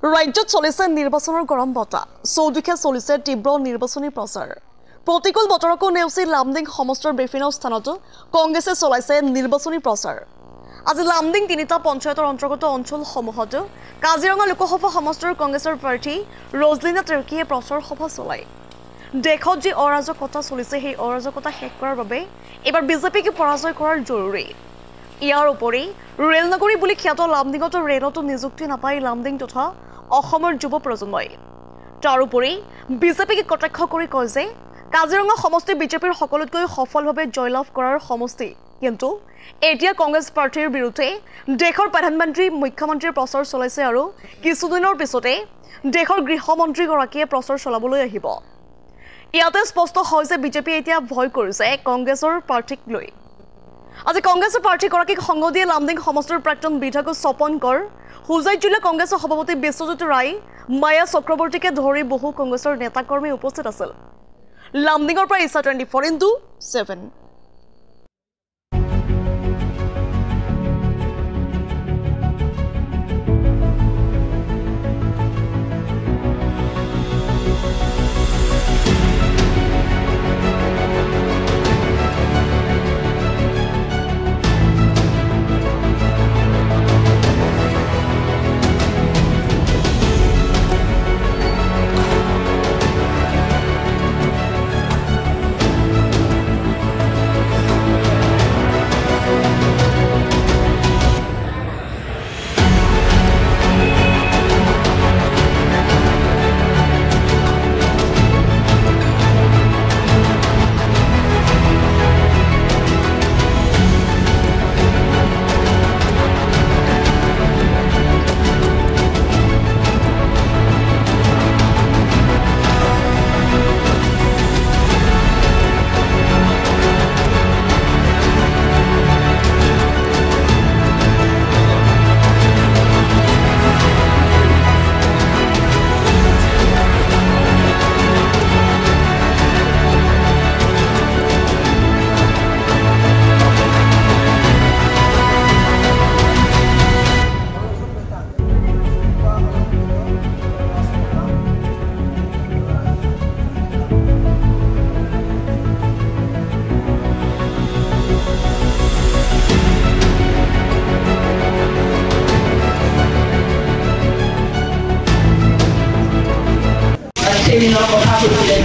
ৰাজ্যত চলিছে নিৰ্বাচনৰ গৰম বতাহ চৌদিশে চলিছে তীব্ৰ নিৰ্বাচনী প্ৰচাৰ প্ৰতিকূল বতৰকো নেওচি লামডিং সমষ্টিৰ বিভিন্ন স্থানতো কংগ্ৰেছে চলাইছে নিৰ্বাচনী প্ৰচাৰ আজি লামডিং তিনিটা পঞ্চায়তৰ অন্তৰ্গত অঞ্চলসমূহত কাজিৰঙা লোকসভা সমষ্টিৰ কংগ্ৰেছৰ প্ৰাৰ্থী ৰজলিনা তিৰ্কীয়ে প্ৰচাৰ সভা চলায় দেশত যি অৰাজকতা চলিছে সেই অৰাজকতা শেষ কৰাৰ বাবে এবাৰ বিজেপিকে পৰাজয় কৰাৰ জৰুৰী ইয়াৰ উপৰি ৰেলনগৰী বুলি খ্যাত লামডিঙত ৰেলতো নিযুক্তি নাপায় লামডিং তথা অসমৰ যুৱ প্ৰজন্মই তাৰোপৰি বিজেপিকে কটাক্ষ কৰি কয় যে কাজিৰঙা সমষ্টি বিজেপিৰ সকলোতকৈ সফলভাৱে জয়লাভ কৰাৰ সমষ্টি কিন্তু এতিয়া কংগ্ৰেছ প্ৰাৰ্থীৰ বিৰুদ্ধে দেশৰ প্ৰধানমন্ত্ৰী মুখ্যমন্ত্ৰীৰ প্ৰচাৰ চলাইছে আৰু কিছুদিনৰ পিছতে দেশৰ গৃহমন্ত্ৰীগৰাকীয়ে প্ৰচাৰ চলাবলৈ আহিব ইয়াতে স্পষ্ট হয় যে বিজেপি এতিয়া ভয় কৰিছে কংগ্ৰেছৰ প্ৰাৰ্থীক লৈ আজি কংগ্ৰেছৰ প্ৰাৰ্থীগৰাকীক সংগ দিয়ে লামডিং সমষ্টিৰ প্ৰাক্তন বিধায়ক স্বপন কৰ হুজাই জিলা কংগ্ৰেছৰ সভাপতি বিশ্বজিৎ ৰায় মায়া চক্ৰৱৰ্তীকে ধৰি বহু কংগ্ৰেছৰ নেতাকৰ্মী উপস্থিত আছিল লামডিঙৰ পৰা ইছা 24/7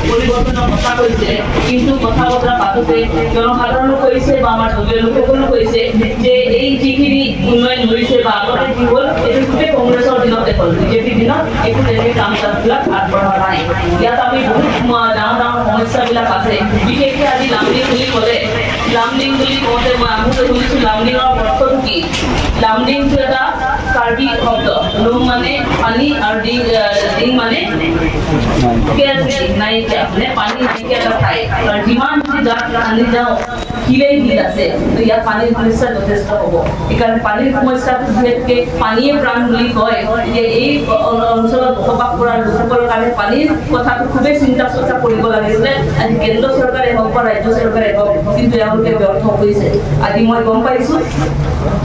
পৰিৱৰ্তনৰ কথা কৈছে কিন্তু কথা বতৰা পাতোতে জনসাধাৰণো কৈছে বা আমাৰ দলীয় লোকসকলো কৈছে যে এই যিখিনি উন্নয়ন হৈছে বা আগতে কি হ'ল এইটো গোটেই কংগ্ৰেছৰ দিনতে হ'ল বিজেপিৰ দিনত একো তেনেকৈ কাম কাজবিলাক আগবঢ়া নাই ইয়াত আমি বহুত ডাঙৰ ডাঙৰ সমস্যাবিলাক আছে বিশেষকৈ আজি লামডিং বুলি ক'লে লামডিং বুলি কওঁতে মই আগতে শুনিছোঁ লামডিঙৰ অৰ্থটো কি লামডিংটো এটা কাৰ্বি শব্দ লুম মানে পানী আৰু ডিং মানে নাইকিয়া মানে পানী নাইকিয়া এটা ঠাই আৰু যিমান যদি জাত আনি যাওঁ শিলেই শিল আছে তো ইয়াত পানীৰ সমস্যা যথেষ্ট হ'ব সেইকাৰণে পানীৰ সমস্যাটো যিহেতুকে পানীয়ে প্ৰাণ বুলি কয় যে এই অঞ্চলত বসবাস কৰা লোকসকলৰ কাৰণে পানীৰ কথাটো খুবেই চিন্তা চৰ্চা কৰিব লাগিছিলে আজি কেন্দ্ৰ চৰকাৰে হওক বা ৰাজ্য চৰকাৰে হওক কিন্তু তেওঁলোকে ব্যৰ্থ হৈছে আজি মই গম পাইছোঁ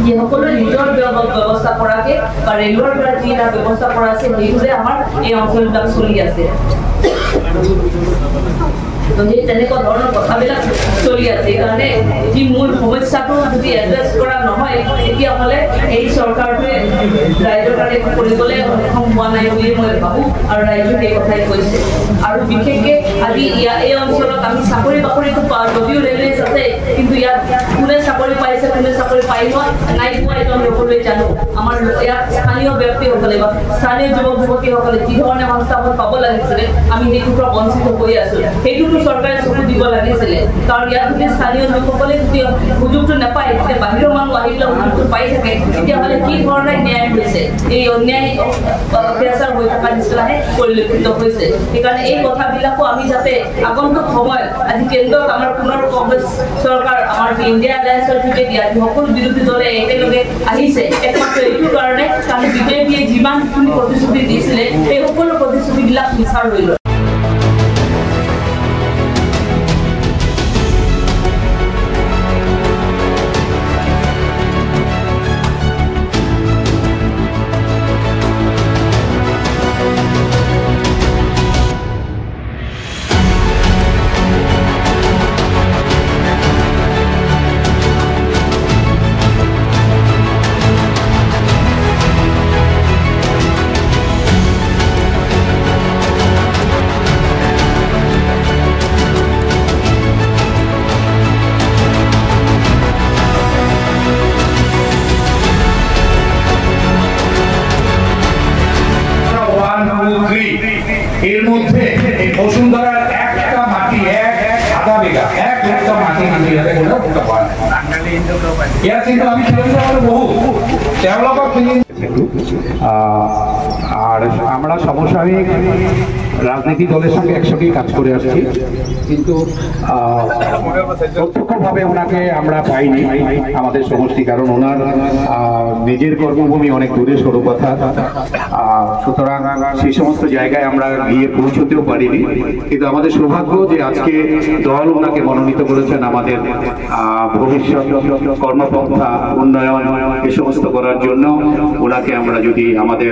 যে সকলোৱে নিজৰ ব্যৱস্থা কৰাকে বা ৰেলৰ পৰা যি এটা ব্যৱস্থা কৰা আছে সেইটোতে আমাৰ এই অঞ্চলবিলাক চলি আছে সেই তেনেকুৱা ধৰণৰ কথাবিলাক চলি আছে সেইকাৰণে যি মূল সমস্যাটো যদি এড্ৰেছ কৰা নহয় তেতিয়াহ'লে এই চৰকাৰটোৱে ৰাইজৰ কাৰণে কৰিবলৈ সক্ষম হোৱা নাই বুলি মই ভাবোঁ আৰু ৰাইজে সেই কথাই কৈছে আৰু বিশেষকৈ আজি এই অঞ্চলত আমি চাকৰি বাকৰিটো পাওঁ যদিও ৰেলৱেজ আছে কিন্তু ইয়াত কোনে চাকৰি পাইছে কোনে চাকৰি পাই নাই পোৱা এইটো আমি সকলোৱে জানো আমাৰ ইয়াত স্থানীয় ব্যক্তিসকলে বা স্থানীয় যুৱক যুৱতীসকলে যি ধৰণে সংস্থাপন পাব লাগিছিলে আমি সেইটোৰ পৰা বঞ্চিত হৈ আছোঁ সেইটোতো চৰকাৰে চকু দিব লাগিছিলে কাৰণ ইয়াত যদি স্থানীয় লোকসকলে যদি সুযোগটো নাপায় তেতিয়া বাহিৰৰ মানুহ আহিলে সুযোগটো পাই থাকে তেতিয়াহ'লে কি ধৰণে ন্যায় হৈছে এই অন্যায় অত্যাচাৰ হৈ থকা নিচিনাহে পৰিলক্ষিত হৈছে সেইকাৰণে এই কথাবিলাকো আমি যাতে আগন্তুক সময়ত আজি কেন্দ্ৰত আমাৰ পুনৰ কংগ্ৰেছ চৰকাৰ আমাৰ ইণ্ডিয়া এলায়েন্সৰ যোগেদি আজি সকলো বিৰোধী দলে একেলগে আহিছে একমাত্ৰ এইটো কাৰণে কাৰণ বিজেপিয়ে যিমানখিনি প্ৰতিশ্ৰুতি দিছিলে সেই সকলো প্ৰতিশ্ৰুতিবিলাক মিছাৰ হৈ গ'ল ইয়াত কিন্তু আমি বহু তেওঁলোকক আর আমরা সমসাময়িক রাজনীতি দলের সঙ্গে একসঙ্গেই কাজ করে আসছি, কিন্তু প্রত্যক্ষভাবে ওনাকে আমরা পাইনি আমাদের সমষ্টি, কারণ ওনার নিজের কর্মভূমি অনেক দূরে সরুপথা, সুতরাং সেই সমস্ত জায়গায় আমরা গিয়ে পৌঁছতেও পারিনি। কিন্তু আমাদের সৌভাগ্য যে আজকে দল ওনাকে মনোনীত করেছেন আমাদের ভবিষ্যৎ কর্মপন্থা উন্নয়ন এ সমস্ত করার জন্য। ওনাকে আমরা যদি আমাদের